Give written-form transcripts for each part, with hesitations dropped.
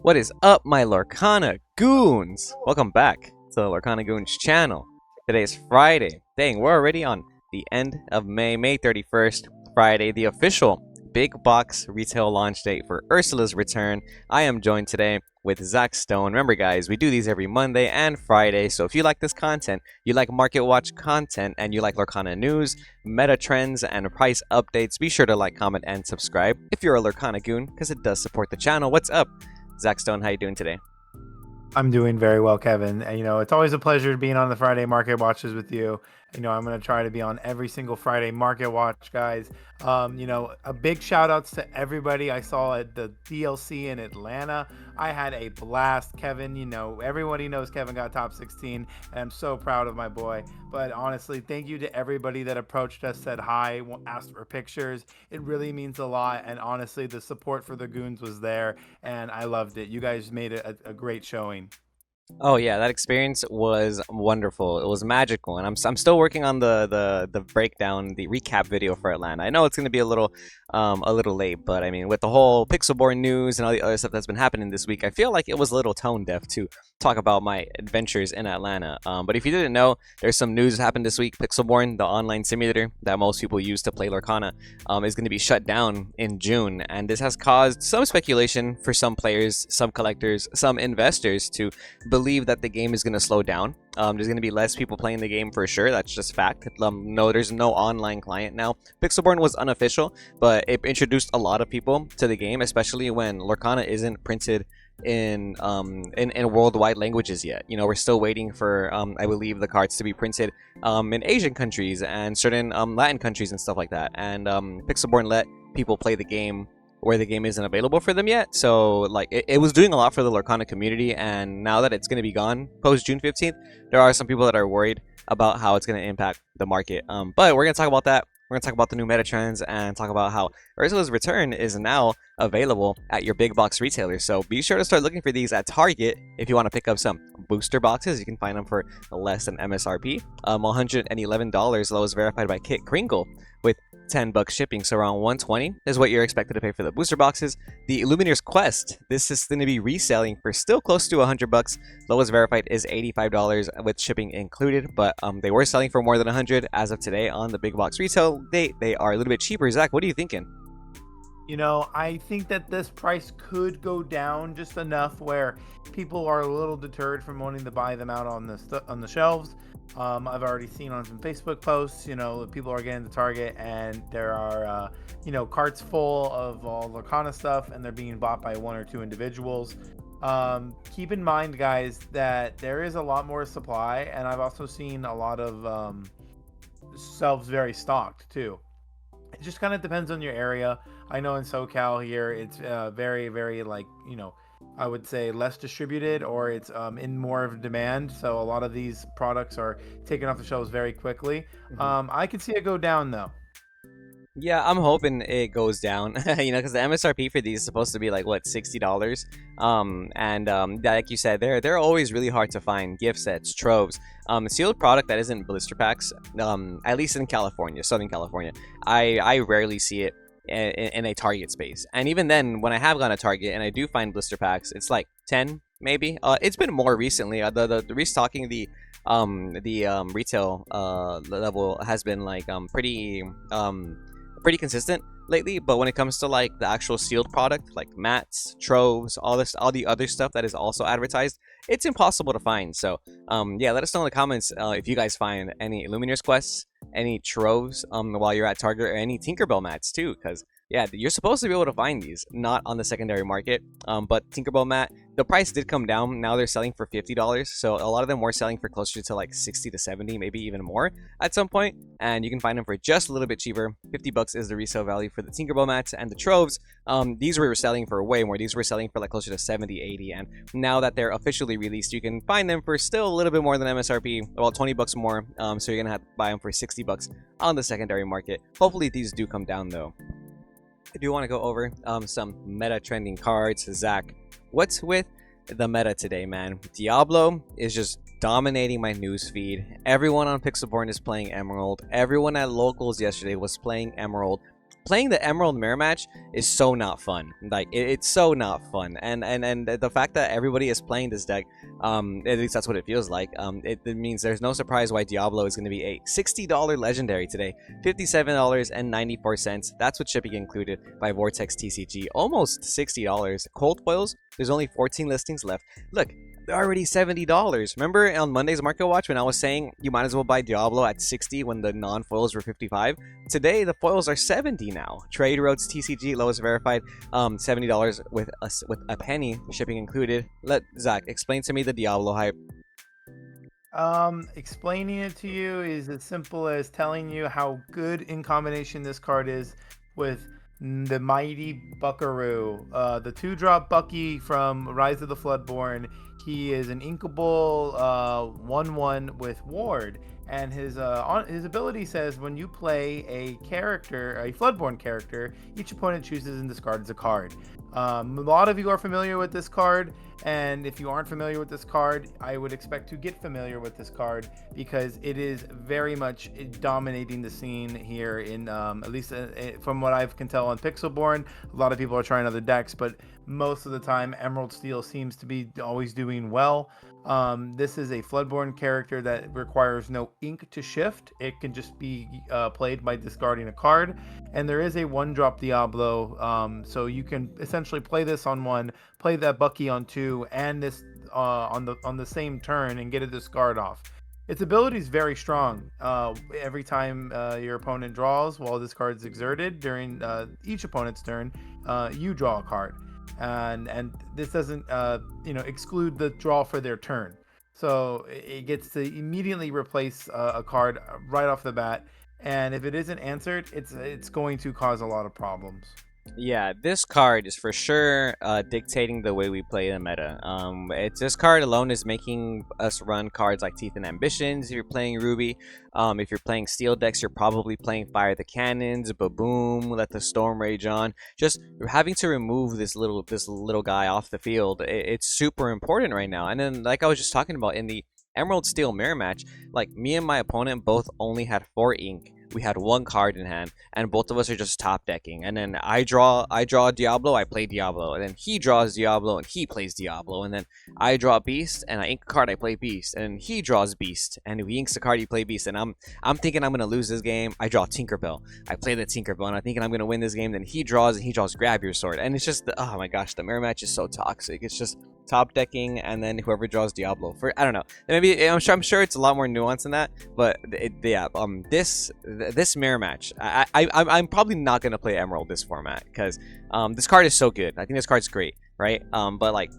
What is up, my Lorcana Goons? Welcome back to the Lorcana Goons channel. Today is Friday. Dang, we're already on the end of May 31st, Friday, the official big box retail launch date for Ursula's return. I am joined today with Zach Stone. Remember, guys, we do these every Monday and Friday, so if you like this content, you like Market Watch content, and you like Lorcana news, meta trends, and price updates, be sure to like, comment, and subscribe if you're a Lorcana Goon, because it does support the channel. What's up? Zach Stone, how you doing today? I'm doing very well, Kevin. And, it's always a pleasure being on the Friday Market Watches with you. I'm going to try to be on every single Friday Market Watch, guys. A big shout outs to everybody I saw at the DLC in Atlanta. I had a blast, Kevin. Everybody knows Kevin got top 16, and I'm so proud of my boy. But honestly, thank you to everybody that approached us, said hi, asked for pictures. It really means a lot. And honestly, the support for the Goons was there, and I loved it. You guys made it a great showing. Oh yeah, that experience was wonderful. It was magical, and I'm still working on the breakdown, the recap video for Atlanta. I know it's gonna be a little late, but I mean, with the whole Pixelborn news and all the other stuff that's been happening this week, I feel like it was a little tone deaf to talk about my adventures in Atlanta. But if you didn't know, there's some news that happened this week. Pixelborn, the online simulator that most people use to play Lorcana, is going to be shut down in June, and this has caused some speculation for some players, some collectors, some investors to believe that the game is going to slow down. There's going to be less people playing the game for sure. That's just fact. No, there's no online client now. Pixelborn was unofficial, but it introduced a lot of people to the game, especially when Lorcana isn't printed in worldwide languages yet. We're still waiting for I believe the cards to be printed in Asian countries and certain Latin countries and stuff like that. And Pixelborn let people play the game where the game isn't available for them yet. So like it was doing a lot for the Lorcana community, and now that it's going to be gone post June 15th, there are some people that are worried about how it's going to impact the market. But we're going to talk about that. We're going to talk about the new meta trends and talk about how Ursula's return is now available at your big box retailers. So be sure to start looking for these at Target if you want to pick up some booster boxes. You can find them for less than MSRP. $111, lowest verified by Kit Kringle, with $10 shipping, so around $120 is what you're expected to pay for the booster boxes. The Illumineer's Quest, this is going to be reselling for still close to $100. Lowest verified is $85 with shipping included, but they were selling for more than $100 as of today on the big box retail date. They are a little bit cheaper. Zach, what are you thinking? I think that this price could go down just enough where people are a little deterred from wanting to buy them out on the shelves. I've already seen on some Facebook posts, people are getting to Target and there are, carts full of all Lorcana stuff, and they're being bought by one or two individuals. Keep in mind, guys, that there is a lot more supply, and I've also seen a lot of shelves very stocked too. It just kind of depends on your area. I know in SoCal here, it's very, very I would say less distributed, or it's in more of demand. So a lot of these products are taken off the shelves very quickly. I could see it go down though. Yeah, I'm hoping it goes down, because the MSRP for these is supposed to be like what, $60. Like you said, they're always really hard to find. Gift sets, troves, sealed product that isn't blister packs. At least in California, Southern California, I rarely see it in a Target space. And even then, when I have gone to Target and I do find blister packs, it's like 10 maybe. It's been more recently. The restocking the retail level has been like pretty consistent lately. But when it comes to like the actual sealed product, like mats, troves, all the other stuff that is also advertised, it's impossible to find. So yeah, let us know in the comments if you guys find any Illumineer's quests, any troves while you're at Target, or any Tinkerbell mats too, because yeah, you're supposed to be able to find these, not on the secondary market. But Tinkerbell mat, the price did come down. Now they're selling for $50. So a lot of them were selling for closer to like 60 to 70, maybe even more at some point. And you can find them for just a little bit cheaper. $50 is the resale value for the Tinkerbell mats. And the troves, these were selling for way more. These were selling for like closer to 70, 80. And now that they're officially released, you can find them for still a little bit more than MSRP, about $20 more. So you're gonna have to buy them for $60 on the secondary market. Hopefully these do come down though. I do want to go over some meta trending cards. Zach, what's with the meta today, man? Diablo is just dominating my news feed. Everyone on Pixelborn is playing Emerald. Everyone at locals yesterday was playing Emerald. playing the Emerald Mirror match is so not fun. Like it's so not fun, and the fact that everybody is playing this deck, at least that's what it feels like. It means there's no surprise why Diablo is going to be a $60 legendary today, $57.94. That's with shipping included by Vortex TCG. Almost $60. Cold foils. There's only 14 listings left. Look, they're already $70. Remember on Monday's Market Watch when I was saying you might as well buy Diablo at 60 when the non-foils were 55? Today the foils are 70 now. Trade Roads TCG lowest verified, $70 with a penny shipping included. Let Zach explain to me the Diablo hype. Explaining it to you is as simple as telling you how good in combination this card is with the mighty Buckaroo, the 2-drop Bucky from Rise of the Floodborn. He is an inkable 1/1 with Ward, and his ability says when you play a Floodborn character, each opponent chooses and discards a card. A lot of you are familiar with this card, and if you aren't familiar with this card, I would expect to get familiar with this card because it is very much dominating the scene here in at least from what I can tell on Pixelborn. A lot of people are trying other decks, but most of the time Emerald Steel seems to be always doing well. This is a Floodborn character that requires no ink to shift. It can just be played by discarding a card, and there is a 1-drop Diablo, so you can essentially play this on 1, play that Bucky on 2, and this on the same turn and get a discard off. Its ability is very strong. Every time your opponent draws while this card is exerted during each opponent's turn, you draw a card. And this doesn't exclude the draw for their turn, so it gets to immediately replace a card right off the bat, and if it isn't answered, it's going to cause a lot of problems. Yeah, this card is for sure dictating the way we play the meta. This card alone is making us run cards like Teeth and Ambitions if you're playing Ruby. If you're playing Steel decks, you're probably playing Fire the Cannons, Ba-Boom, Let the Storm Rage On. Just having to remove this little guy off the field, it's super important right now. And then, like I was just talking about in the Emerald Steel Mirror match, like me and my opponent both only had 4 ink. We had 1 card in hand, and both of us are just top decking. And then I draw Diablo, I play Diablo, and then he draws Diablo and he plays Diablo, and then I draw Beast and I ink a card, I play Beast, and he draws Beast, and if he inks a card, he play Beast, and I'm thinking I'm gonna lose this game. I draw Tinkerbell, I play the Tinkerbell, and I'm thinking I'm gonna win this game. Then he draws Grab Your Sword, and it's just oh my gosh, the mirror match is so toxic. It's just top decking, and then whoever draws Diablo for I don't know. Maybe I'm sure it's a lot more nuanced than that, but this mirror match, I'm probably not gonna play Emerald this format because this card is so good. I think this card's great, right? But like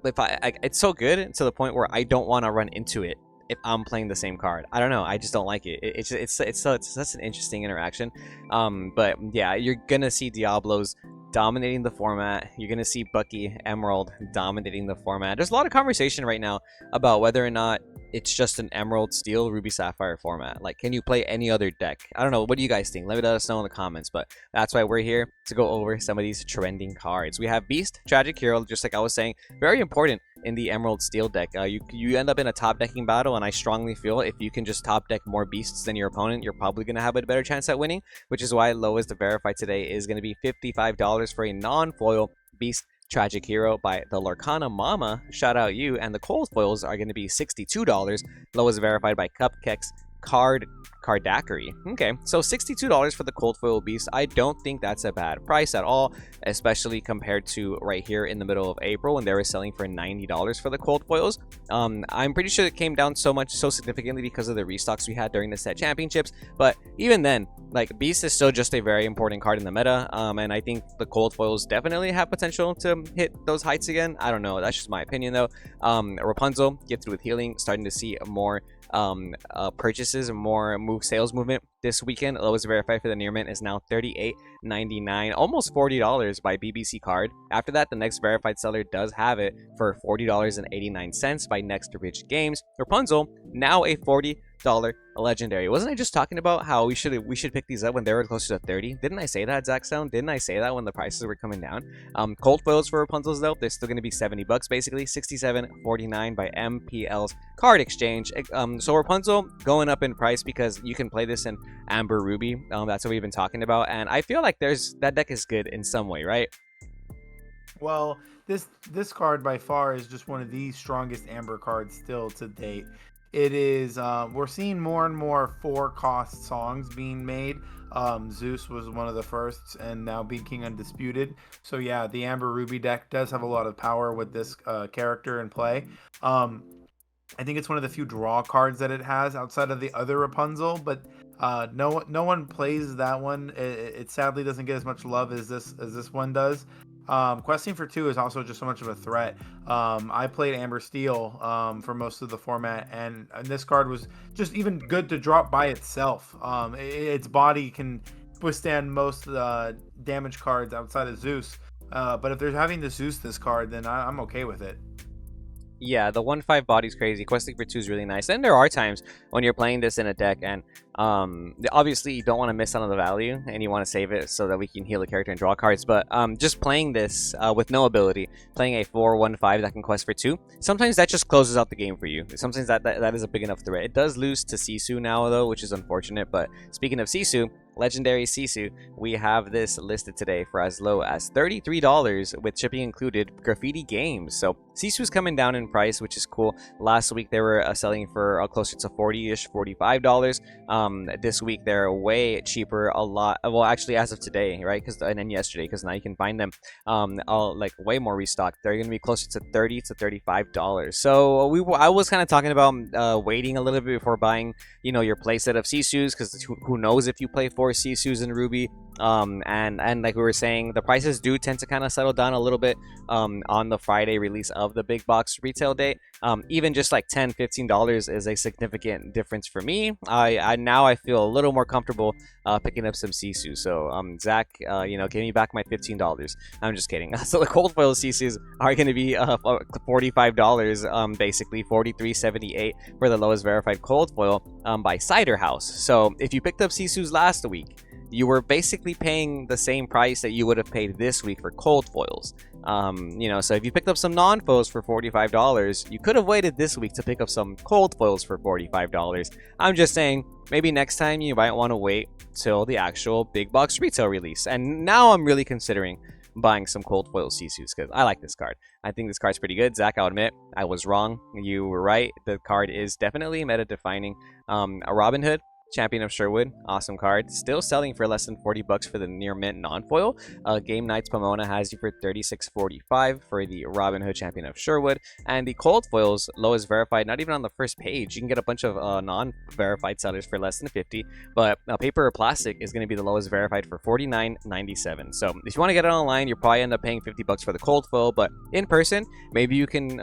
if it's so good to the point where I don't want to run into it if I'm playing the same card. I don't know. I just don't like it. It's such an interesting interaction. But yeah, you're gonna see Diablos dominating the format. You're gonna see Bucky Emerald dominating the format. There's a lot of conversation right now about whether or not it's just an Emerald Steel Ruby Sapphire format. Like, can you play any other deck? I don't know. What do you guys think? Let us know in the comments. But that's why we're here to go over some of these trending cards. We have Beast, Tragic Hero, just like I was saying, very important in the Emerald Steel deck. You end up in a top decking battle, and I strongly feel if you can just top deck more beasts than your opponent, you're probably going to have a better chance at winning, which is why lowest to verify today is going to be $55 for a non-foil Beast Tragic Hero by the Lorcana Mama. Shout out you. And the cold foils are going to be $62, lowest verified by Cupcakes Cardackery. Okay, so $62 for the cold foil beast. I don't think that's a bad price at all, especially compared to right here in the middle of April when they were selling for $90 for the cold foils. I'm pretty sure it came down so significantly because of the restocks we had during the set championships, but even then, like, Beast is still just a very important card in the meta, and I think the cold foils definitely have potential to hit those heights again. I don't know, that's just my opinion though. Rapunzel, Gifted with Healing, starting to see more purchases and more sales movement this weekend. Lowest verified for the near mint is now $38.99, almost $40 by BBC Card. After that, the next verified seller does have it for $40.89 by Next Rich Games. Rapunzel, now a $40 a legendary. Wasn't I just talking about how we should pick these up when they were closer to 30? Didn't I say that, Zach Stone? Didn't I say that when the prices were coming down? Cold foils for Rapunzel's though, they're still going to be $70 basically, 67.49 by MPL's card exchange. So Rapunzel going up in price because you can play this in Amber Ruby. That's what we've been talking about, and I feel like that deck is good in some way, right? Well, this card by far is just one of the strongest Amber cards still to date. It is. We're seeing more and more 4-cost songs being made. Zeus was one of the first, and now Big King Undisputed. So yeah, the Amber Ruby deck does have a lot of power with this character in play. I think it's one of the few draw cards that it has outside of the other Rapunzel, but no one plays that one. It sadly doesn't get as much love as this one does. Questing for 2 is also just so much of a threat. I played Amber Steel for most of the format, and this card was just even good to drop by itself. Its body can withstand most damage cards outside of Zeus, but if they're having to Zeus this card, then I'm okay with it. Yeah, the 1/5 body's crazy. Questing for 2 is really nice. And there are times when you're playing this in a deck and obviously you don't want to miss out on the value and you want to save it so that we can heal the character and draw cards. But just playing this with no ability, playing a 4/1/5 that can quest for 2, sometimes that just closes out the game for you. Sometimes that is a big enough threat. It does lose to Sisu now though, which is unfortunate. But speaking of Sisu, Legendary Sisu, we have this listed today for as low as $33 with shipping included, Graffiti Games. So Sisu's coming down in price, which is cool. Last week they were selling for closer to 40-ish, $45. This week they're way cheaper, a lot. Well, actually as of today, right? And then yesterday, because now you can find them like way more restocked. They're gonna be closer to $30 to $35. So I was kind of talking about waiting a little bit before buying, your playset of Sisu's, because who knows if you play 4 Sisus in Ruby. And like we were saying, the prices do tend to kind of settle down a little bit on the Friday release of the big box retail date. Even just like $10-15 is a significant difference for me. I feel a little more comfortable picking up some Sisu. So Zach, give me back my $15. I'm just kidding. So the cold foil Sisus are going to be $45, basically $43.78 for the lowest verified cold foil by Cider House. So if you picked up Sisus last week, you were basically paying the same price that you would have paid this week for cold foils. So if you picked up some non-foils for $45, you could have waited this week to pick up some cold foils for $45. I'm just saying, maybe next time you might want to wait till the actual big box retail release. And now I'm really considering buying some cold foil Sisus because I like this card. I think this card's pretty good. Zach, I'll admit, I was wrong. You were right. The card is definitely meta-defining. A Robin Hood, Champion of Sherwood, awesome card. Still selling for less than $40 for the near mint non-foil. Game Nights Pomona has you for $36.45 for the Robin Hood Champion of Sherwood. And the cold foils, lowest verified, not even on the first page. You can get a bunch of non-verified sellers for less than $50. But paper or plastic is going to be the lowest verified for $49.97. So if you want to get it online, you'll probably end up paying $50 for the cold foil. But in person, maybe you can,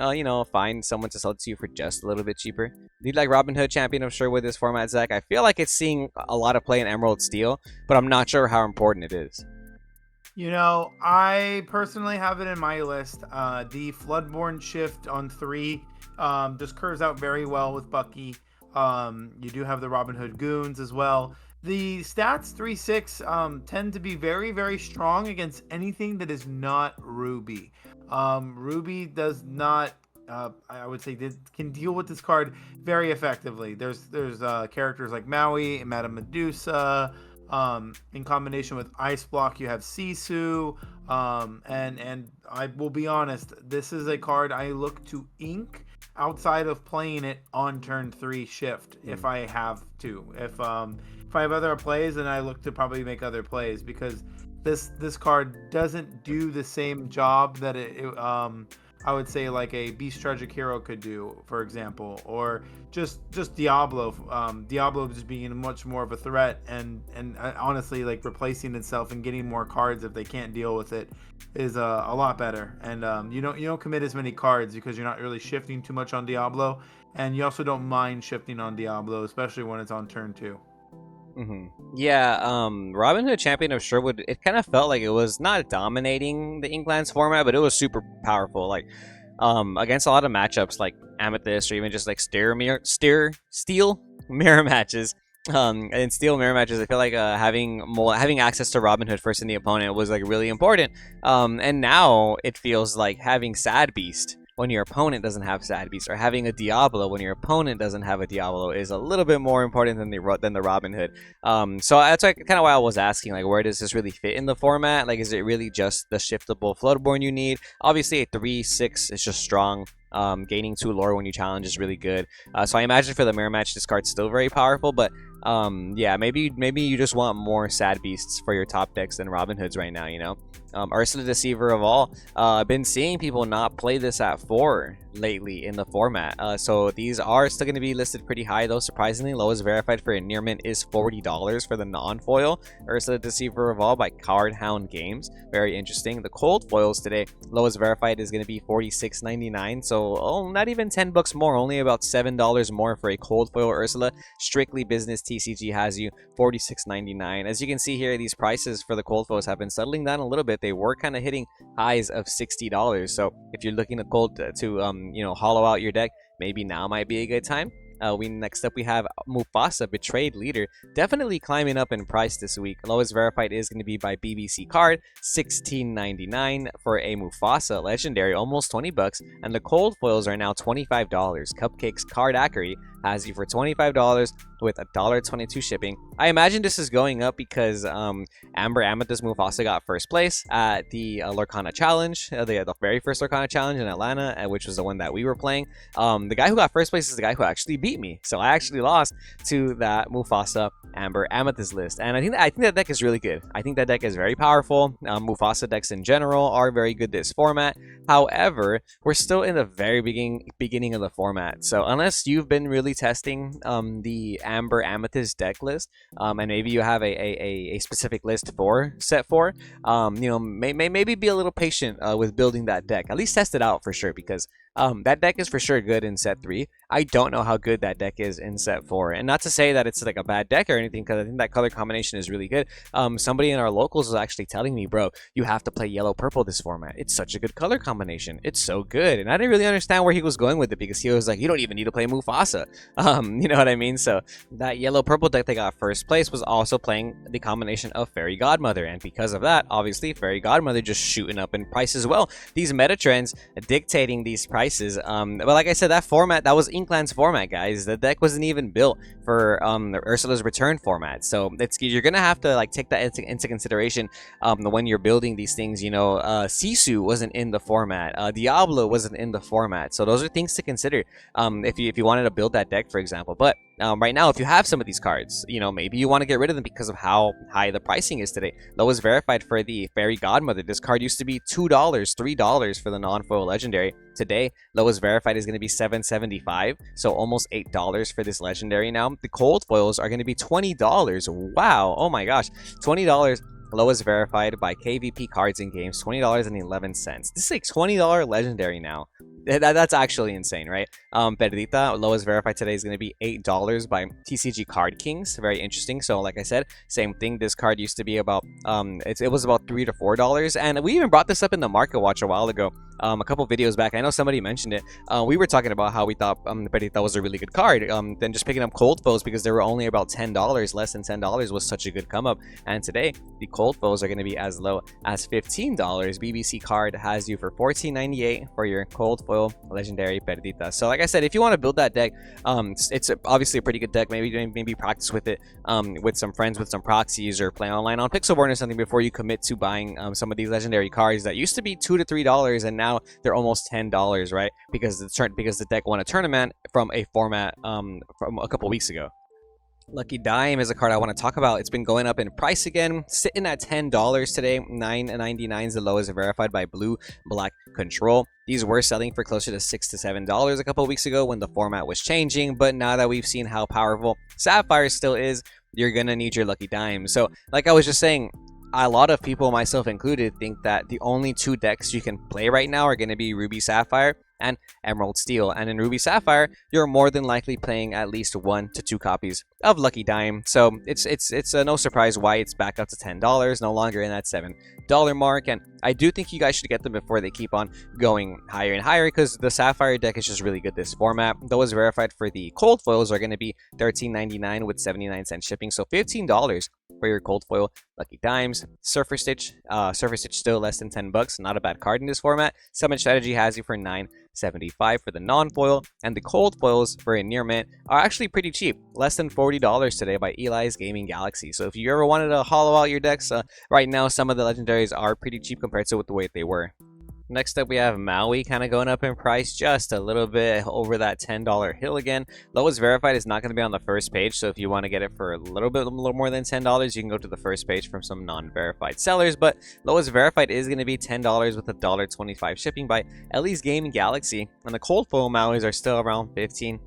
find someone to sell it to you for just a little bit cheaper. Do you like Robin Hood Champion of Sherwood this format, Zach? I feel like it's seeing a lot of play in Emerald Steel, but I'm not sure how important it is. I personally have it in my list. The Floodborn shift on 3 just curves out very well with Bucky. You do have the Robin Hood Goons as well. The stats 3-6 tend to be very, very strong against anything that is not Ruby. Ruby does not, I would say, can deal with this card very effectively. There's characters like Maui, Madame Medusa. In combination with Ice Block, you have Sisu. And I will be honest, this is a card I look to ink outside of playing it on turn 3 shift if I have to. If I have other plays, then I look to probably make other plays because this card doesn't do the same job that I would say like a Beast Tragic Hero could do, for example, or just Diablo. Diablo just being much more of a threat and honestly like replacing itself and getting more cards if they can't deal with it is a lot better. And you don't commit as many cards because you're not really shifting too much on Diablo, and you also don't mind shifting on Diablo, especially when it's on turn 2. Yeah, Robin Hood Champion of Sherwood, it kind of felt like it was not dominating the Inklands format, but it was super powerful. Like, against a lot of matchups like Amethyst or even just like Steel, mirror matches. In steel mirror matches, I feel like having access to Robin Hood first in the opponent was like really important. And now it feels like having Sad Beast when your opponent doesn't have Sad Beast, or having a Diablo when your opponent doesn't have a Diablo, is a little bit more important than the Robin Hood. So that's like kind of why I was asking, like, where does this really fit in the format? Like, is it really just the shiftable Floodborn you need? Obviously, a 3/6 is just strong. Gaining 2 lore when you challenge is really good. So I imagine for the mirror match, this card's still very powerful, but yeah, maybe you just want more Sad Beasts for your top decks than Robin Hoods right now, you know? Ursula Deceiver of All. I've been seeing people not play this at 4 lately in the format. So these are still going to be listed pretty high, though. Surprisingly, lowest verified for a near mint is $40 for the non-foil Ursula Deceiver of All by Card Hound Games. Very interesting. The cold foils today, lowest verified is going to be $46.99. So not even 10 bucks more, only about $7 more for a cold foil Ursula. Strictly business TCG has you $46.99. As you can see here, these prices for the cold foils have been settling down a little bit. They were kind of hitting highs of $60. So if you're looking to hollow out your deck, maybe now might be a good time. Next up we have Mufasa, Betrayed Leader, definitely climbing up in price this week. Lowest verified is going to be by BBC Card, $16.99 for a Mufasa Legendary, almost 20 bucks, and the cold foils are now $25. Cupcakes Card Accuracy has you for $25 with $1.22 shipping. I imagine this is going up because Amber Amethyst Mufasa got first place at the Lorcana Challenge, the very first Lorcana Challenge in Atlanta, which was the one that we were playing. The guy who got first place is the guy who actually beat me, so I actually lost to that Mufasa Amber Amethyst list, and I think that deck is really good. I think that deck is very powerful. Mufasa decks in general are very good this format. However, we're still in the very beginning of the format, so unless you've been really testing the Amber Amethyst deck list, and maybe you have a specific list for set 4, maybe be a little patient with building that deck. At least test it out for sure, because that deck is for sure good in set 3. I don't know how good that deck is in set 4, and not to say that it's like a bad deck or anything, because I think that color combination is really good. Somebody in our locals was actually telling me, bro, you have to play yellow purple this format. It's such a good color combination. It's so good, and I didn't really understand where he was going with it, because he was like, you don't even need to play Mufasa. You know what I mean? So that yellow purple deck that got first place was also playing the combination of Fairy Godmother, and because of that, obviously Fairy Godmother just shooting up in price as well. These meta trends dictating these prices. But like I said, that format, that was Inkland's format, guys. The deck wasn't even built for the Ursula's Return format, so you're gonna have to like take that into consideration when you're building these things. Sisu wasn't in the format, Diablo wasn't in the format, so those are things to consider if you wanted to build that deck, for example. But right now, if you have some of these cards, maybe you want to get rid of them because of how high the pricing is today. Lowest verified for the Fairy Godmother, this card used to be $2, $3 for the non-foil legendary. Today, lowest verified is going to be $7.75, so almost $8 for this legendary now. The cold foils are going to be $20. Wow, oh my gosh, $20. Lowest verified by KVP Cards and Games, $20.11. This is a $20 legendary now. That's actually insane, right? Perdita, lowest verified today is going to be $8 by TCG Card Kings. Very interesting. So like I said, same thing. This card used to be about it was about $3 to $4, and we even brought this up in the Market Watch a while ago, a couple videos back. I know somebody mentioned it. We were talking about how we thought Perdita was a really good card. Then just picking up cold foes because they were only about $10, less than $10 was such a good come up. And today the cold foes are going to be as low as $15. BBC Card has you for $14.98 for your cold foil legendary Perdita. So like I said, if you want to build that deck, it's obviously a pretty good deck. Maybe practice with it with some friends with some proxies, or play online on Pixelborn or something before you commit to buying some of these legendary cards that used to be $2 to $3 and now they're almost $10, right? Because the deck won a tournament from a format from a couple weeks ago. Lucky Dime is a card I want to talk about. It's been going up in price again, sitting at $10 today. $9.99 is the lowest verified by Blue Black Control. These were selling for closer to $6 to $7 a couple weeks ago when the format was changing, but now that we've seen how powerful Sapphire still is, you're gonna need your Lucky Dime. So like I was just saying, a lot of people, myself included, think that the only 2 decks you can play right now are going to be Ruby Sapphire and Emerald Steel. And in Ruby Sapphire, you're more than likely playing at least 1 to 2 copies of Lucky Dime. So it's no surprise why it's back up to $10, no longer in that $7 mark. And I do think you guys should get them before they keep on going higher and higher, because the Sapphire deck is just really good this format. Those verified for the cold foils are going to be $13.99 with 79-cent shipping, so $15 for your cold foil Lucky Dimes. Surfer Stitch still less than $10, not a bad card in this format. Summon Strategy has you for $9.75 for the non-foil, and the cold foils for a near mint are actually pretty cheap, less than $40 today by Eli's Gaming Galaxy. So if you ever wanted to hollow out your decks, right now some of the legendaries are pretty cheap compared to the way they were. Next up, we have Maui kind of going up in price just a little bit over that $10 hill again. Lowest verified is not going to be on the first page, so if you want to get it for a little more than $10, you can go to the first page from some non-verified sellers. But lowest verified is going to be $10 with $1.25 shipping by Ellie's Gaming Galaxy, and the cold foil Mauis are still around $15.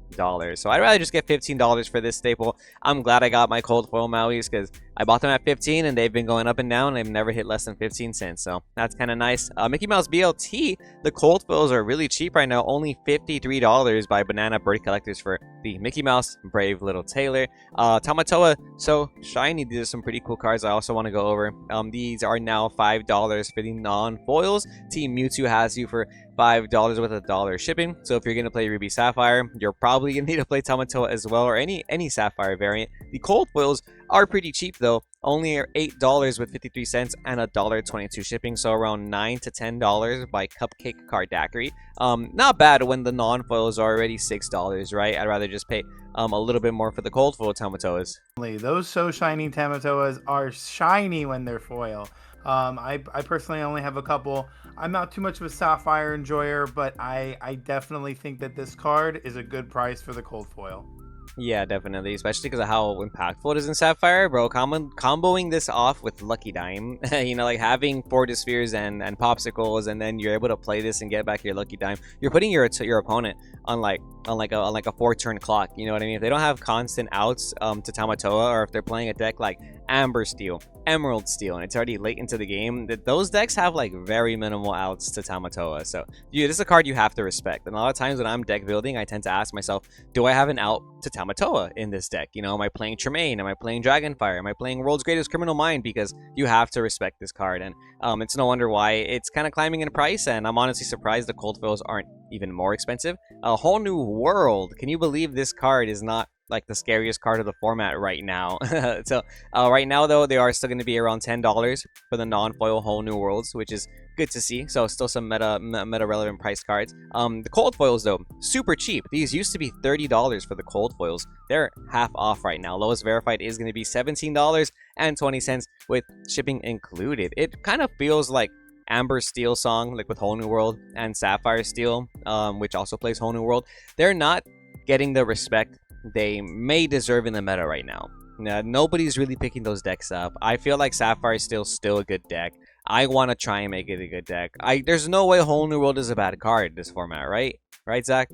So I'd rather just get $15 for this staple. I'm glad I got my cold foil Mauis because I bought them at 15 and they've been going up and down. They've never hit less than 15 cents, so that's kind of nice. Mickey Mouse BLT, the cold foils are really cheap right now, only $53 by Banana Bird Collectors for the Mickey Mouse Brave Little Tailor. Tamatoa, so shiny. These are some pretty cool cards I also want to go over. These are now $5 for the non-foils. Team Mewtwo has you for $5 with $1 shipping. So if you're gonna play Ruby Sapphire, you're probably gonna need to play Tamatoa as well, or any Sapphire variant. The cold foils are pretty cheap though, only $8 with 53 cents and $1.22 shipping, so around $9 to $10 by Cupcake Cardackery. Not bad when the non-foils are already $6, right? I'd rather just pay a little bit more for the cold foil Tamatoas. Those so shiny Tamatoas are shiny when they're foil. I personally only have a couple. I'm not too much of a Sapphire enjoyer, but I definitely think that this card is a good price for the cold foil. Yeah, definitely, especially because of how impactful it is in Sapphire, bro. Comboing this off with Lucky Dime, you know, like having Fortispheres and Popsicles, and then you're able to play this and get back your Lucky Dime. You're putting your opponent on like a 4-turn clock. You know what I mean? If they don't have constant outs to Tamatoa, or if they're playing a deck like Amber Steel, Emerald Steel, and it's already late into the game, those decks have like very minimal outs to Tamatoa. So this is a card you have to respect. And a lot of times when I'm deck building, I tend to ask myself, do I have an out to Tamatoa in this deck? You know, am I playing Tremaine? Am I playing Dragonfire? Am I playing World's Greatest Criminal Mind? Because you have to respect this card, and it's no wonder why it's kind of climbing in price. And I'm honestly surprised the cold foils aren't even more expensive. A Whole New World. Can you believe this card is not like the scariest card of the format right now? So right now though, they are still going to be around $10 for the non-foil Whole New Worlds, which is good to see. So still some meta relevant price cards. The cold foils though, super cheap. These used to be $30 for the cold foils. They're half off right now. Lowest verified is going to be $17.20 with shipping included. It kind of feels like Amber Steel song, like with Whole New World, and Sapphire Steel, which also plays Whole New World. They're not getting the respect they may deserve in the meta right now. Nobody's really picking those decks up. I feel like Sapphire is still a good deck. I want to try and make it a good deck. There's no way Whole New World is a bad card in this format, right? Right, Zach?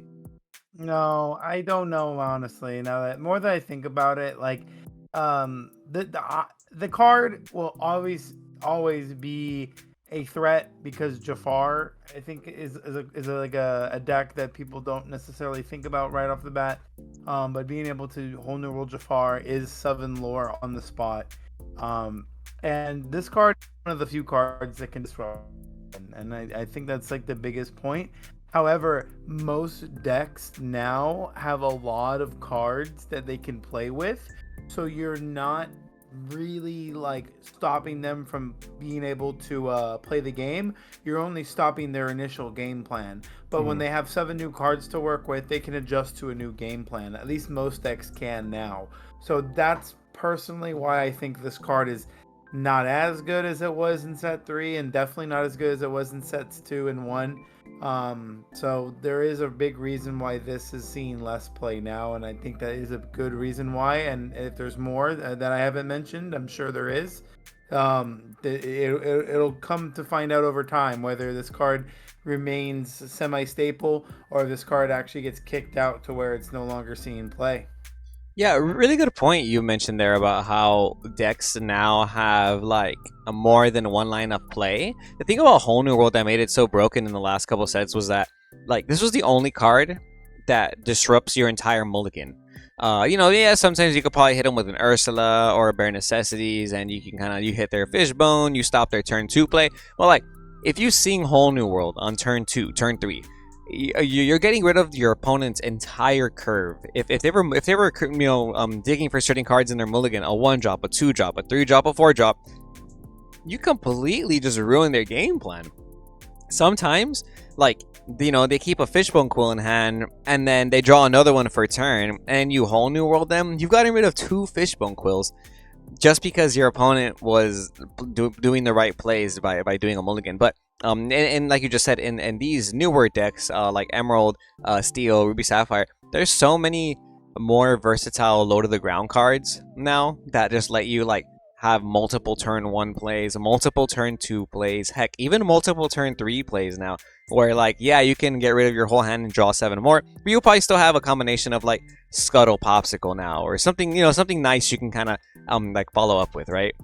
No, I don't know, honestly. Now that more that I think about it, like the card will always be a threat because Jafar, I think, is like a deck that people don't necessarily think about right off the bat. But being able to Whole New World Jafar is 7 lore on the spot. And this card is one of the few cards that can disrupt, and I think that's like the biggest point. However, most decks now have a lot of cards that they can play with, so you're not really like stopping them from being able to play the game. You're only stopping their initial game plan. But when they have 7 new cards to work with, they can adjust to a new game plan. At least most decks can now. So that's personally why I think this card is not as good as it was in set 3, and definitely not as good as it was in sets 2 and 1. So there is a big reason why this is seeing less play now, and I think that is a good reason why. And if there's more that I haven't mentioned, I'm sure there is. It'll come to find out over time whether this card remains semi-staple or this card actually gets kicked out to where it's no longer seeing play. Yeah, really good point you mentioned there about how decks now have like a more than one line of play. The thing about Whole New World that made it so broken in the last couple sets was that like this was the only card that disrupts your entire mulligan. Yeah, sometimes you could probably hit them with an Ursula or a Bare Necessities, and you can you hit their Fishbone, you stop their turn 2 play. Well, like, if you sing Whole New World on turn 2, turn 3, you're getting rid of your opponent's entire curve. If they were digging for certain cards in their mulligan, a 1-drop, a 2-drop, a 3-drop, a 4-drop, you completely just ruin their game plan. Sometimes, like, they keep a Fishbone Quill in hand, and then they draw another one for a turn, and you Whole New World them. You've gotten rid of 2 Fishbone Quills just because your opponent was doing the right plays by doing a mulligan. But and like you just said, in these newer decks, like Emerald, Steel, Ruby, Sapphire, there's so many more versatile low to the ground cards now that just let you, like, have multiple turn 1 plays, multiple turn 2 plays, heck, even multiple turn 3 plays now, where, like, yeah, you can get rid of your whole hand and draw 7 more, but you'll probably still have a combination of, like, Scuttle Popsicle now, or something, something nice you can kind of, like, follow up with, right?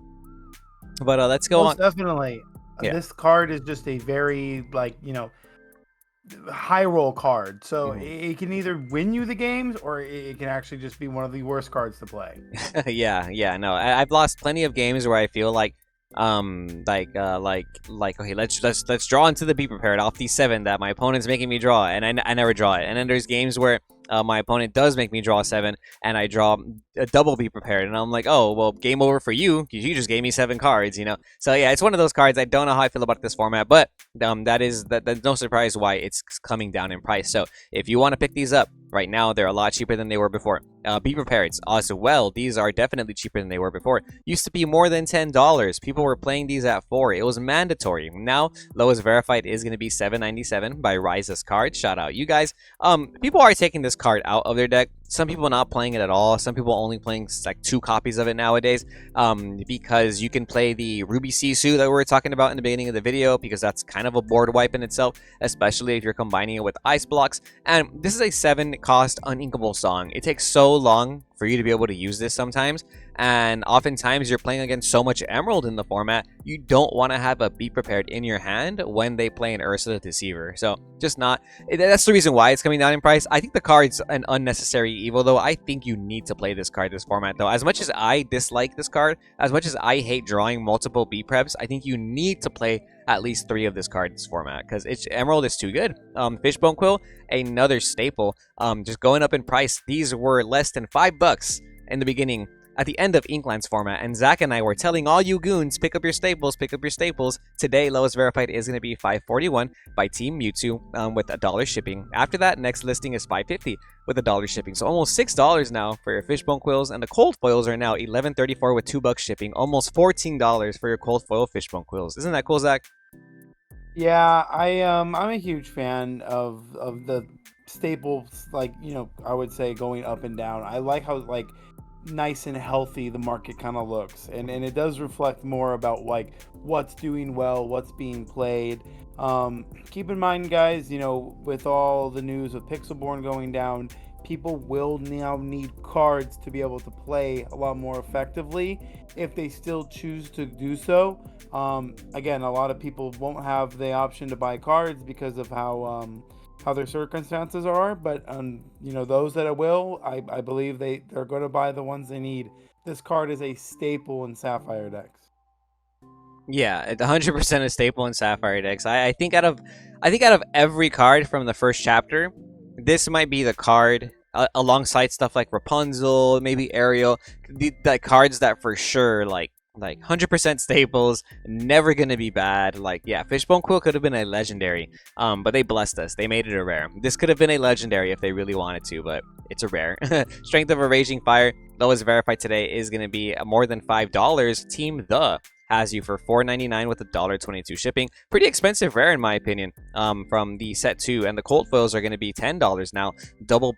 But let's go Most on. definitely. Yeah. This card is just a very, like, high roll card. So it can either win you the games, or it can actually just be one of the worst cards to play. Yeah, no, I've lost plenty of games where I feel like, okay, let's draw into the Be Prepared off these 7 that my opponent's making me draw, and I never draw it. And then there's games where my opponent does make me draw 7, and I draw a double Be Prepared, and I'm like, oh, well, game over for you, because you just gave me 7 cards, So yeah, it's one of those cards. I don't know how I feel about this format, but that's no surprise why it's coming down in price. So if you want to pick these up right now, they're a lot cheaper than they were before. Be Prepared as well. These are definitely cheaper than they were before. Used to be more than $10. People were playing these at $4. It was mandatory. Now, lowest verified is going to be $7.97 by Rise's Card. Shout out you guys. People are taking this card out of their deck. Some people not playing it at all. Some people only playing like 2 copies of it nowadays, because you can play the Ruby Sisu that we were talking about in the beginning of the video, because that's kind of a board wipe in itself, especially if you're combining it with Ice Blocks. And this is a 7-cost uninkable song. It takes so long for you to be able to use this sometimes, and oftentimes you're playing against so much Emerald in the format, you don't want to have a Be Prepared in your hand when they play an Ursula Deceiver. So just not, that's the reason why it's coming down in price. I think the card's an unnecessary evil, though. I think you need to play this card, this format, though. As much as I dislike this card, as much as I hate drawing multiple B preps, I think you need to play at least 3 of this card in this format, because Emerald is too good. Fishbone Quill, another staple, just going up in price. These were less than $5 in the beginning, at the end of Inkland's format, and Zach and I were telling all you goons, pick up your staples, pick up your staples. Today, lowest verified is going to be $5.41 by Team Mewtwo, with $1 shipping. After that, next listing is $5.50 with $1 shipping. So almost $6 now for your Fishbone Quills, and the cold foils are now $11.34 with $2 shipping. Almost $14 for your cold foil Fishbone Quills. Isn't that cool, Zach? Yeah, I'm a huge fan of the staples, like, I would say going up and down. I like how, like, nice and healthy the market kind of looks, and it does reflect more about, like, what's doing well, what's being played. Keep in mind, guys, with all the news of Pixelborn going down, people will now need cards to be able to play a lot more effectively if they still choose to do so. Again, a lot of people won't have the option to buy cards because of how their circumstances are, but those that will, I believe they're going to buy the ones they need. This card is a staple in Sapphire decks. Yeah, it's 100% a staple in Sapphire decks. I think out of every card from the first chapter, this might be the card, alongside stuff like Rapunzel, maybe Ariel, the cards that for sure, like 100% staples, never gonna be bad. Like, yeah, Fishbone Quill could have been a legendary, but they blessed us. They made it a rare. This could have been a legendary if they really wanted to, but it's a rare. Strength of a Raging Fire, lowest verified today is gonna be more than $5. Team The has you for $4.99 with $1.22 shipping. Pretty expensive rare in my opinion, from the set 2, and the cold foils are going to be $10 now. Double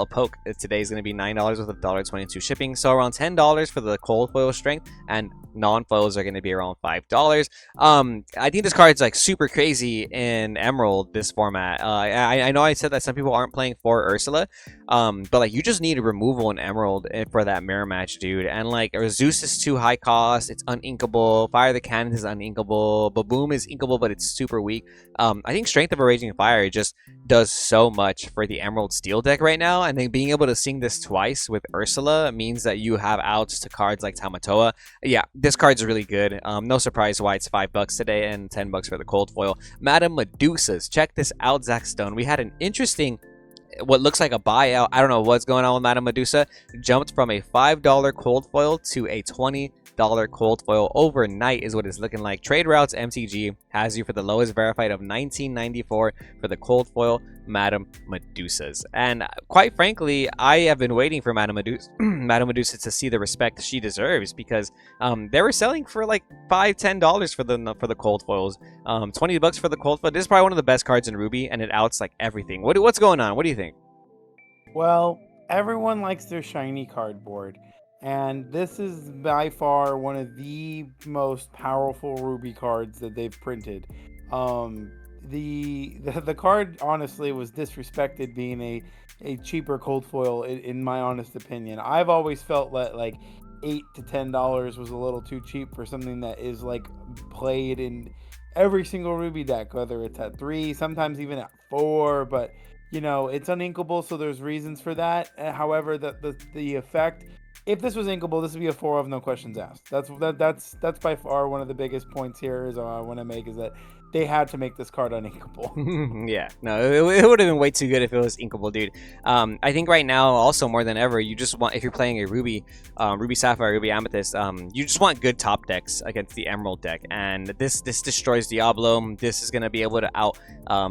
a poke today is going to be $9 with $1.22 shipping, so around $10 for the cold foil strength, and non-foils are going to be around $5. I think this card's like super crazy in Emerald, this format. I know I said that some people aren't playing for Ursula, but like, you just need a removal in Emerald for that mirror match, dude. And like, Zeus is too high cost, it's uninkable. uninkable. Fire the Cannons is uninkable. Baboom is inkable, but it's super weak. I think Strength of a Raging Fire just does so much for the Emerald Steel deck right now. And then being able to sing this twice with Ursula means that you have outs to cards like Tamatoa. Yeah, this card's really good. No surprise why it's $5 today and $10 for the cold foil. Madame Medusas. Check this out, Zach Stone. We had an interesting, what looks like a buyout. I don't know what's going on with Madame Medusa. Jumped from a $5 cold foil to a $20 cold foil overnight is what it's looking like. Trade Routes MTG has you for the lowest verified of $19.94 for the cold foil Madame Medusas. And quite frankly, I have been waiting for Madame Medusa, Madame Medusa to see the respect she deserves, because they were selling for like $5-10 for the cold foils. $20 for the cold foil. This is probably one of the best cards in Ruby, and it outs like everything. What's going on? What do you think? Well, everyone likes their shiny cardboard, and this is by far one of the most powerful Ruby cards that they've printed. The card honestly was disrespected being a cheaper cold foil in my honest opinion. I've always felt that like $8 to $10 was a little too cheap for something that is like played in every single Ruby deck, whether it's at 3, sometimes even at 4, but you know, it's uninkable, so there's reasons for that. However, the effect, if this was inkable, this would be a 4 of no questions asked. That's by far one of the biggest points here is I want to make, is that they had to make this card uninkable. Yeah, no, it would have been way too good if it was inkable, dude. I think right now, also more than ever, you just want, if you're playing a Ruby Sapphire, Ruby Amethyst, you just want good top decks against the Emerald deck, and this destroys Diablo. This is gonna be able to out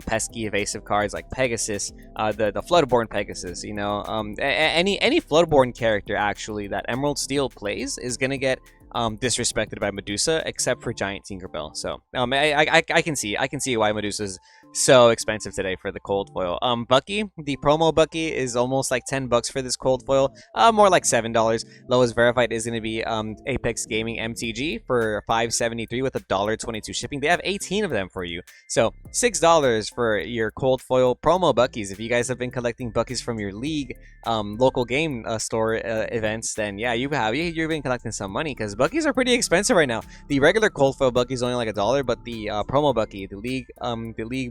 pesky evasive cards like Pegasus, the Floodborn Pegasus. You know, any Floodborn character actually that Emerald Steel plays is gonna get disrespected by Medusa, except for Giant Tinkerbell. So I can see why Medusa's so expensive today for the cold foil. Bucky, the promo Bucky is almost like $10 for this cold foil. More like $7. Lowest verified is going to be Apex Gaming MTG for $5.73 with $1.22 shipping. They have 18 of them for you, so $6 for your cold foil promo Buckies. If you guys have been collecting Buckies from your league local game store events, then yeah, you've been collecting some money, because Buckies are pretty expensive right now. The regular cold foil Bucky is only like $1, but the promo Bucky, the league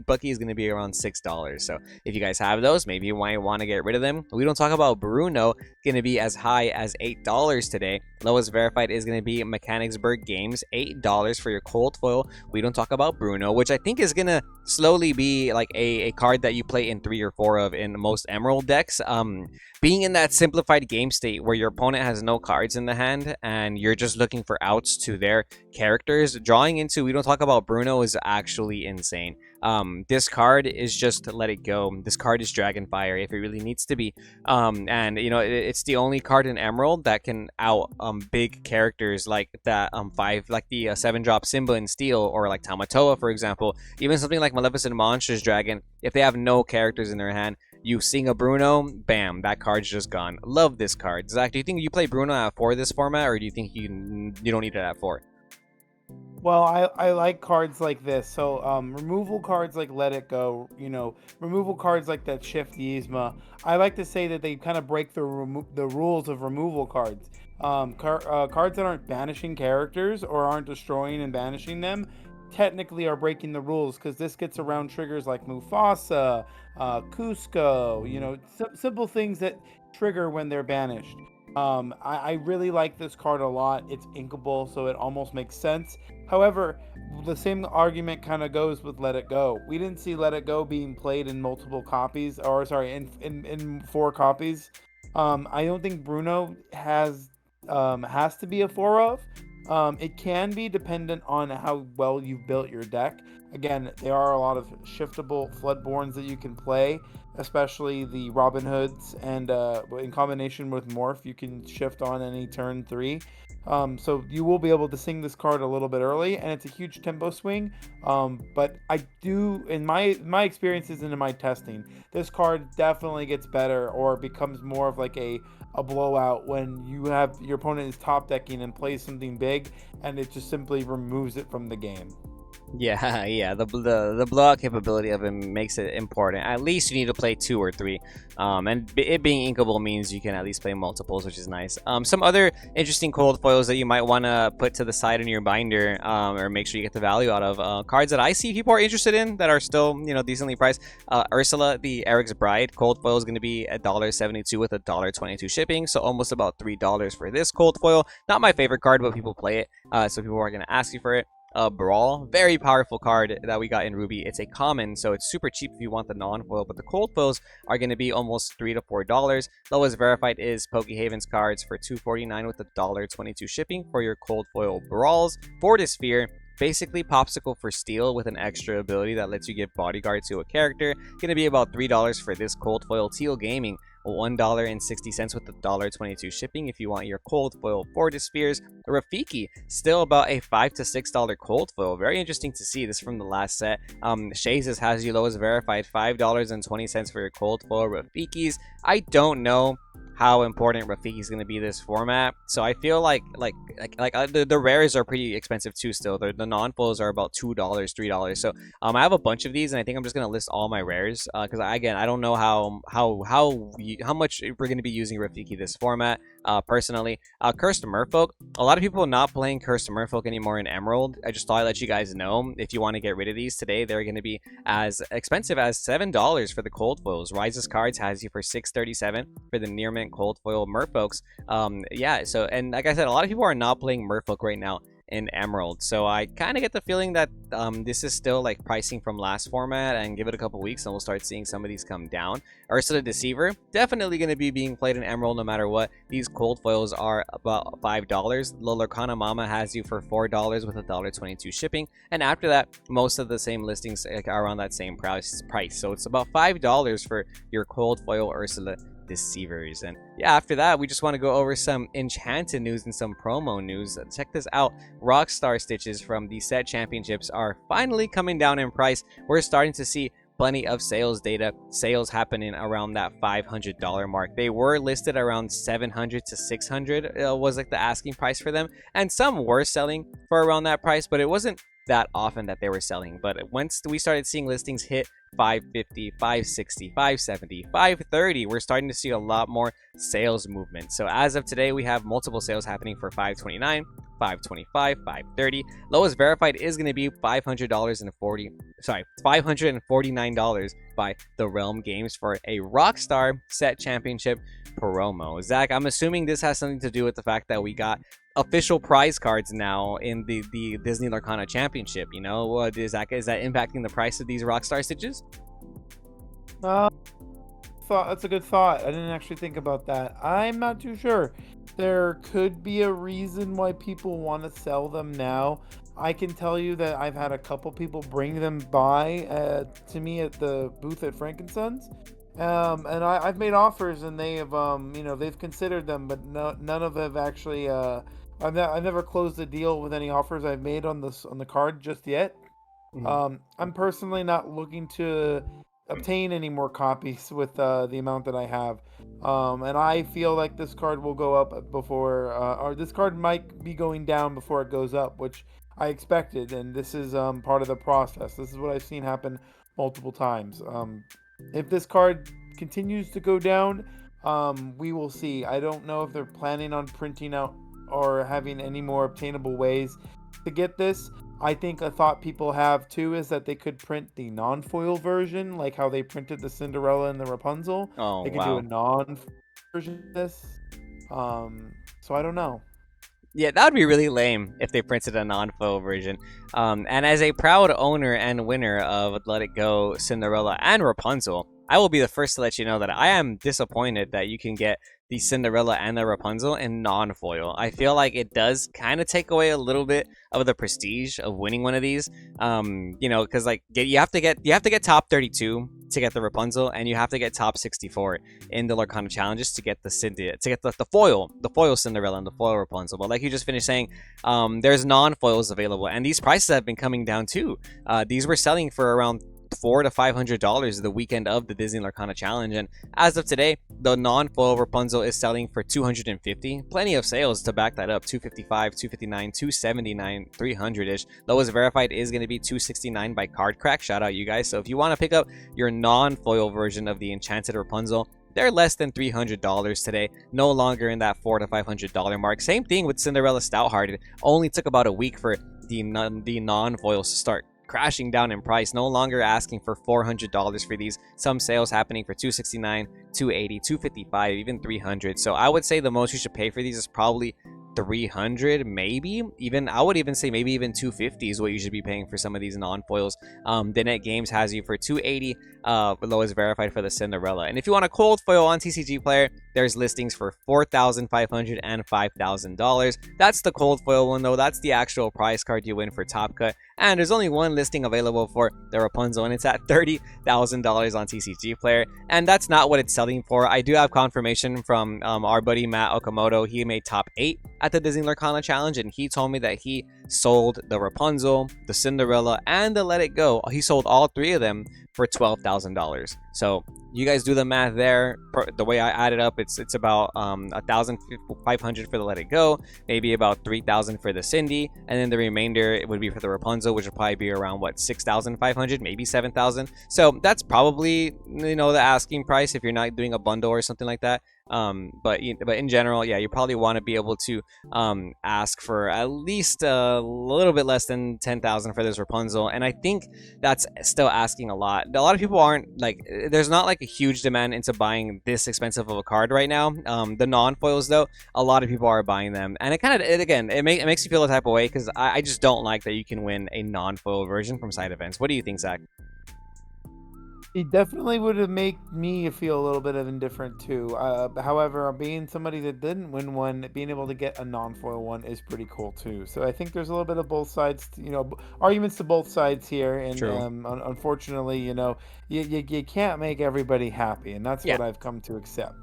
Bucky, is going to be around $6. So if you guys have those, maybe you might want to get rid of them. We don't talk about Bruno, going to be as high as $8 today. Lowest verified is going to be Mechanicsburg Games, $8 for your cold foil. We don't talk about Bruno, which I think is going to slowly be like a card that you play in 3 or 4 of in most Emerald decks. Being in that simplified game state where your opponent has no cards in the hand and you're just looking for outs to their characters, drawing into We Don't Talk About Bruno is actually insane. This card is just Let It Go. This card is Dragonfire if it really needs to be. And you know, it's the only card in Emerald that can out big characters like that 5, like the 7-drop Simba in Steel, or like Tamatoa, for example. Even something like Maleficent Monstrous Dragon, if they have no characters in their hand, you sing a Bruno, bam, that card's just gone. Love this card. Zach, do you think you play Bruno at 4 this format, or do you think you don't need it at 4? Well, I like cards like this. So removal cards like Let It Go, you know, removal cards like that Shift Yzma. I like to say that they kind of break the rules of removal cards. Cards that aren't banishing characters or aren't destroying and banishing them technically are breaking the rules, because this gets around triggers like Mufasa, Cusco, you know, simple things that trigger when they're banished. I really like this card a lot. It's inkable, so it almost makes sense. However, the same argument kind of goes with Let It Go. We didn't see Let It Go being played in multiple copies, or sorry, in 4 copies. I don't think Bruno has to be a 4 of. It can be dependent on how well you've built your deck. Again, there are a lot of shiftable Floodborns that you can play, especially the Robin Hoods, and in combination with Morph, you can shift on any turn 3. So you will be able to sing this card a little bit early, and it's a huge tempo swing. But I do, in my experiences and in my testing, this card definitely gets better or becomes more of like a blowout when you have your opponent is top decking and plays something big, and it just simply removes it from the game. Yeah, yeah. The blowout capability of him makes it important. At least you need to play 2 or 3. And it being inkable means you can at least play multiples, which is nice. Some other interesting cold foils that you might want to put to the side in your binder, or make sure you get the value out of. Cards that I see people are interested in that are still, decently priced. Ursula, the Eric's Bride cold foil is going to be $1.72 with $1.22 shipping, so almost about $3 for this cold foil. Not my favorite card, but people play it, so people are going to ask you for it. Brawl, very powerful card that we got in Ruby. It's a common, so it's super cheap if you want the non-foil, but the cold foils are going to be almost $3 to $4. Lowest verified is Pokehaven's cards for $2.49 with $1.22 shipping for your cold foil Brawls. Fortisphere, basically Popsicle for Steel with an extra ability that lets you give Bodyguard to a character. Going to be about $3 for this cold foil Teal Gaming. $1.60 with $1.22 shipping if you want your cold foil Fortispheres. Rafiki, still about a $5 to $6 cold foil. Very interesting to see this from the last set. Shazes has you lowest verified $5.20 for your cold foil Rafikis. I don't know how important Rafiki is going to be this format, so I feel like the rares are pretty expensive too. Still, the non-foils are about $2, $3. So I have a bunch of these, and I think I'm just going to list all my rares because I don't know how much we're going to be using Rafiki this format. Personally, Cursed Merfolk. A lot of people are not playing Cursed Merfolk anymore in Emerald. I just thought I'd let you guys know if you want to get rid of these today. They're going to be as expensive as $7 for the cold foils. Rises cards has you for $6.37 for the near mint cold foil Merfolks. Yeah. So, and like I said, a lot of people are not playing Merfolk right now in Emerald, so I kind of get the feeling that this is still like pricing from last format, and give it a couple weeks and we'll start seeing some of these come down. Ursula Deceiver, definitely going to be being played in Emerald no matter what. These cold foils are about $5. Lorcana Mama has you for $4 with $1.22 shipping, and after that most of the same listings are around that same price, so it's about $5 for your cold foil Ursula Deceivers. And yeah, after that we just want to go over some Enchanted news and some promo news. Check this out. Rockstar stitches from the set championships are finally coming down in price. We're starting to see plenty of sales data, sales happening around that $500 mark. They were listed around $700 to $600 was like the asking price for them, and some were selling for around that price, but it wasn't that often that they were selling. But once we started seeing listings hit 550, 560, 570, 530, we're starting to see a lot more sales movement. So as of today, we have multiple sales happening for 529, 525, 530. Lowest verified is going to be $549 by the Realm Games for a Rockstar Set Championship promo. Zach, I'm assuming this has something to do with the fact that we got official prize cards now in the Disney Lorcana Championship. Is that impacting the price of these Rockstar stitches? That's a good thought. I didn't actually think about that. I'm not too sure. There could be a reason why people want to sell them now. I can tell you that I've had a couple people bring them by to me at the booth at Frankensons. And I've made offers, and they have, they've considered them, but none of them have actually. I've never closed a deal with any offers I've made on the card just yet. Mm-hmm. I'm personally not looking to obtain any more copies with the amount that I have, and I feel like this card will go up before, or this card might be going down before it goes up, which I expected, and this is part of the process. This is what I've seen happen multiple times. If this card continues to go down, we will see. I don't know if they're planning on printing out or having any more obtainable ways to get this. I think a thought people have too is that they could print the non-foil version, like how they printed the Cinderella and the Rapunzel. They could do a non-version of this. So I don't know. Yeah, that would be really lame if they printed a non-foil version. And as a proud owner and winner of Let It Go, Cinderella, and Rapunzel, I will be the first to let you know that I am disappointed that you can get the Cinderella and the Rapunzel in non-foil. I feel like it does kind of take away a little bit of the prestige of winning one of these. Because you have to get top 32 to get the Rapunzel, and you have to get top 64 in the Lorcana challenges to get the foil Cinderella and the foil Rapunzel. But like you just finished saying, there's non-foils available, and these prices have been coming down too. These were selling for around $400 to $500 the weekend of the Disney Lorcana Challenge. And as of today, the non-foil Rapunzel is selling for $250. Plenty of sales to back that up. $255, $259, $279, $300-ish. Lowest verified is going to be $269 by Card Crack. Shout out you guys. So if you want to pick up your non-foil version of the Enchanted Rapunzel, they're less than $300 today, no longer in that $400 to $500 mark. Same thing with Cinderella Stoutheart. It only took about a week for the non-foils to start crashing down in price, no longer asking for $400 for these. Some sales happening for $269, $280, $255, even $300. So I would say the most you should pay for these is probably $300, maybe even. I would even say maybe even $250 is what you should be paying for some of these non-foils. The Net Games has you for $280, lowest verified for the Cinderella. And if you want a cold foil on TCG Player, there's listings for $4,500 and $5,000. That's the cold foil one though. That's the actual prize card you win for Top Cut. And there's only one listing available for the Rapunzel, and it's at $30,000 on TCG Player. And that's not what it's selling for. I do have confirmation from our buddy Matt Okamoto. He made top 8 at the Disney Lorcana Challenge, and he told me that he sold the Rapunzel, the Cinderella, and the Let It Go. He sold all 3 of them for $12,000. So you guys do the math there. The way I added up, it's about $1,500 for the Let It Go, maybe about $3,000 for the Cindy, and then the remainder it would be for the Rapunzel, which would probably be around what, $6,500, maybe $7,000. So that's probably, you know, the asking price if you're not doing a bundle or something like that. But in general, yeah, you probably want to be able to ask for at least a little bit less than $10,000 for this Rapunzel, and I think that's still asking a lot. A lot of people aren't like, there's not like a huge demand into buying this expensive of a card right now. The non-foils though, a lot of people are buying them, and it makes you feel a type of way, because I just don't like that you can win a non-foil version from side events. What do you think, Zach? It definitely would have made me feel a little bit of indifferent too. However, being somebody that didn't win one, being able to get a non-foil one is pretty cool too. So I think there's a little bit of both sides, arguments to both sides here. And unfortunately, you can't make everybody happy, and that's what I've come to accept.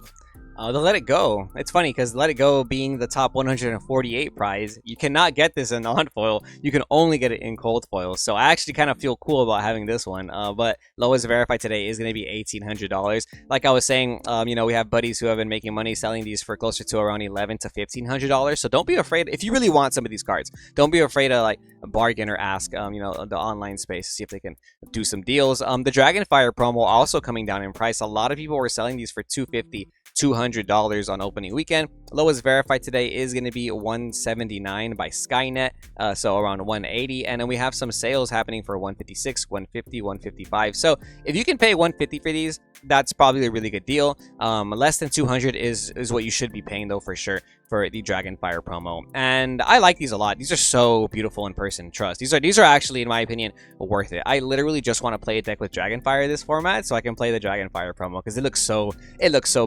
The Let It Go. It's funny because Let It Go being the top 148 prize, you cannot get this in non-foil. You can only get it in cold foil. So I actually kind of feel cool about having this one. But lowest verified today is going to be $1,800. Like I was saying, we have buddies who have been making money selling these for closer to around $1,100 to $1,500. So don't be afraid. If you really want some of these cards, don't be afraid to like bargain or ask, the online space to see if they can do some deals. The Dragonfire promo also coming down in price. A lot of people were selling these for $250. $200 on opening weekend. Lowest verified today is going to be $179 by Skynet, so around $180, and then we have some sales happening for $156, $150, $155. So if you can pay $150 for these, that's probably a really good deal. Less than $200 is what you should be paying though, for sure, for the Dragonfire promo. And I like these a lot. These are so beautiful in person. Trust, these are actually, in my opinion, worth it. I literally just want to play a deck with Dragonfire this format so I can play the Dragonfire promo, because it looks so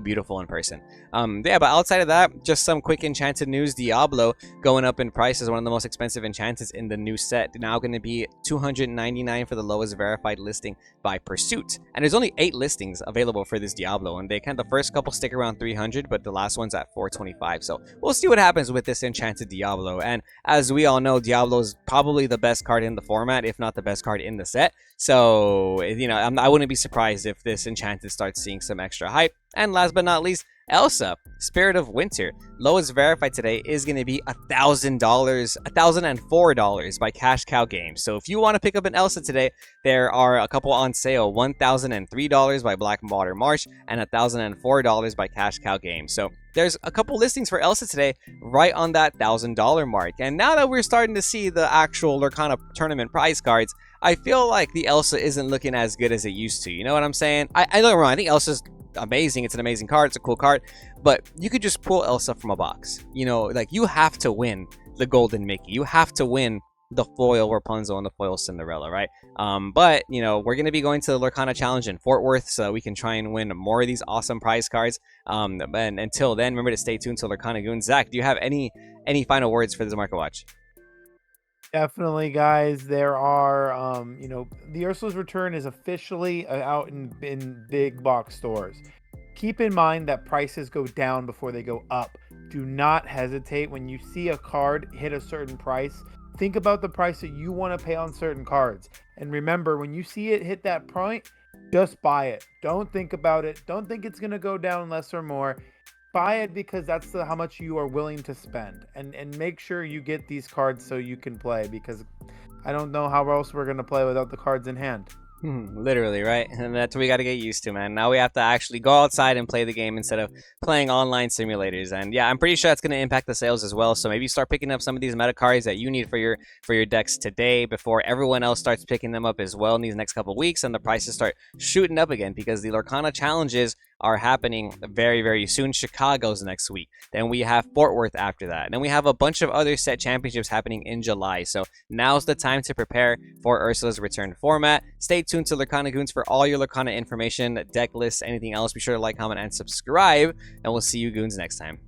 beautiful in person. But outside of that, just some quick Enchanted news. Diablo going up in price as one of the most expensive enchantments in the new set. Now going to be $299 for the lowest verified listing by Pursuit. And there's only 8 listings available for this Diablo, and the first couple stick around 300, but the last one's at 425. So we'll see what happens with this Enchanted Diablo. And as we all know, Diablo is probably the best card in the format, if not the best card in the set. So, I wouldn't be surprised if this Enchanted starts seeing some extra hype. And last but not least, Elsa, Spirit of Winter. Lowest verified today is going to be $1,000, $1,004 by Cash Cow Games. So if you want to pick up an Elsa today, there are a couple on sale. $1,003 by Blackwater Marsh and $1,004 by Cash Cow Games. So there's a couple listings for Elsa today right on that $1,000 mark. And now that we're starting to see the actual Lorcana tournament prize cards, I feel like the Elsa isn't looking as good as it used to. You know what I'm saying? I don't get me wrong. I think Elsa's amazing. It's an amazing card. It's a cool card. But you could just pull Elsa from a box. You have to win the Golden Mickey. You have to win the foil Rapunzel and the foil Cinderella, right? But we're going to be going to the Lorcana Challenge in Fort Worth so we can try and win more of these awesome prize cards. And until then, remember to stay tuned to Lorcana Goons. Zach, do you have any final words for the Market Watch? Definitely, guys. There are, the Ursula's Return is officially out in big box stores. Keep in mind that prices go down before they go up. Do not hesitate when you see a card hit a certain price. think about the price that you want to pay on certain cards. And remember, when you see it hit that point, just buy it. Don't think about it. Don't think it's going to go down less or more. Buy it because that's how much you are willing to spend. And make sure you get these cards so you can play, because I don't know how else we're going to play without the cards in hand. Literally, right? And that's what we got to get used to, man. Now we have to actually go outside and play the game instead of playing online simulators. And yeah, I'm pretty sure that's going to impact the sales as well. So maybe start picking up some of these meta cards that you need for your decks today before everyone else starts picking them up as well in these next couple weeks, and the prices start shooting up again, because the Lorcana challenges are happening very, very soon. Chicago's next week. Then we have Fort Worth after that. And then we have a bunch of other set championships happening in July. So now's the time to prepare for Ursula's return format. Stay tuned to Lorcana Goons for all your Lorcana information, deck lists, anything else. Be sure to like, comment, and subscribe. And we'll see you Goons next time.